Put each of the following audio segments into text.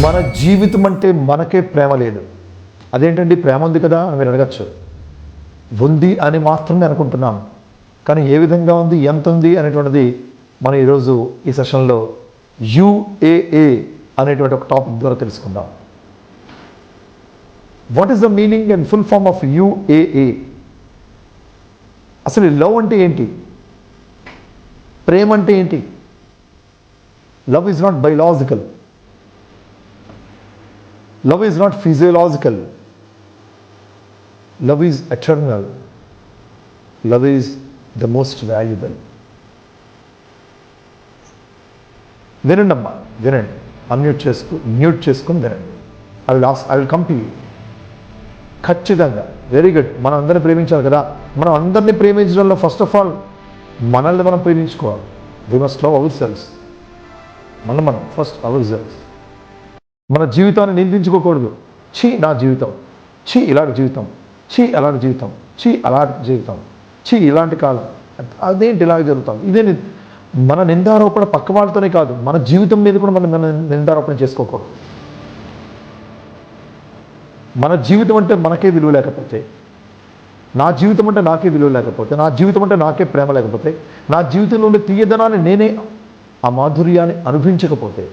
మన జీవితం అంటే మనకే ప్రేమ లేదు. అదేంటండి, ప్రేమ ఉంది కదా అని మీరు అడగచ్చు. ఉంది అని మాత్రమే అనుకుంటున్నాం, కానీ ఏ విధంగా ఉంది, ఎంత ఉంది అనేటువంటిది మనం ఈరోజు ఈ సెషన్లో UAA అనేటువంటి ఒక టాపిక్ ద్వారా తెలుసుకుందాం. What is the meaning and full form of UAA? అసలు లవ్ అంటే ఏంటి? ప్రేమ అంటే ఏంటి? Love is not biological. Love is not physiological. Love is eternal. Love is the most valuable. వినండి అమ్మా, వినండి. మ్యూట్ చేసుకుని వినండి. I will come to you. ఖచ్చితంగా వెరీ గుడ్. మనం అందరిని ప్రేమించాలి కదా. మనం అందరినీ ప్రేమించడంలో ఫస్ట్ ఆఫ్ ఆల్ మనల్ని మనం ప్రేమించుకోవాలి. We must love ourselves. మనం ఫస్ట్ అవర్ సెల్స్. మన జీవితాన్ని నిందించుకోకూడదు. ఛీ నా జీవితం, ఛీ ఇలాంటి జీవితం, ఛీ అలాంటి జీవితం, ఛీ అలాంటి జీవితం, ఛీ ఇలాంటి కాలం, అదేంటి ఇలాగ జరుగుతాం. ఇదే మన నిందారోపణ పక్క వాళ్ళతోనే కాదు, మన జీవితం మీద కూడా మన నిందారోపణ చేసుకోకూడదు. మన జీవితం అంటే మనకే విలువ లేకపోతే, నా జీవితం అంటే నాకే విలువ లేకపోతే, నా జీవితం అంటే నాకే ప్రేమ లేకపోతే, నా జీవితంలో ఉండే తీయదనాన్ని నేనే ఆ మాధుర్యాన్ని అనుభవించకపోతే,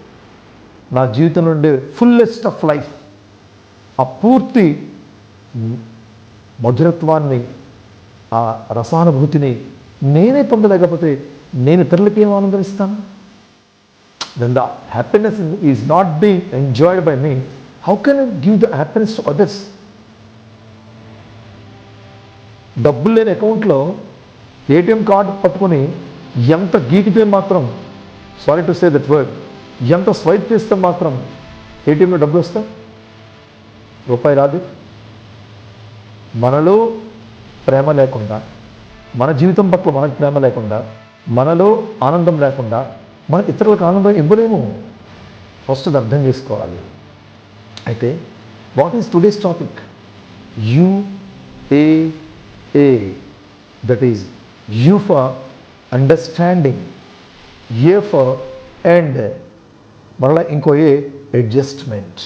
నా జీవితం నుండి ఫుల్లెస్ట్ ఆఫ్ లైఫ్, ఆ పూర్తి మధురత్వాన్ని, ఆ రసానుభూతిని నేనే పొందలేకపోతే నేను ఇతరులకి ఏం ఆనందిస్తాను? Then the happiness is not being enjoyed by me. How can I give the happiness to others? డబ్బులు లేని అకౌంట్లో ATM కార్డు పట్టుకొని ఎంత గీకితే మాత్రం, sorry to say that word, ఎంత స్వైప్ చేస్తే మాత్రం ATMలో డబ్బులు వస్తాయి? రూపాయి రాదు. మనలో ప్రేమ లేకుండా, మన జీవితం పట్ల మనకు ప్రేమ లేకుండా, మనలో ఆనందం లేకుండా మన ఇతరులకు ఆనందం ఇవ్వలేము. ఫస్ట్ అది అర్థం చేసుకోవాలి. అయితే what is today's topic? UAA. That is U for understanding, A for and మరలా ఇంకో అడ్జస్ట్మెంట్.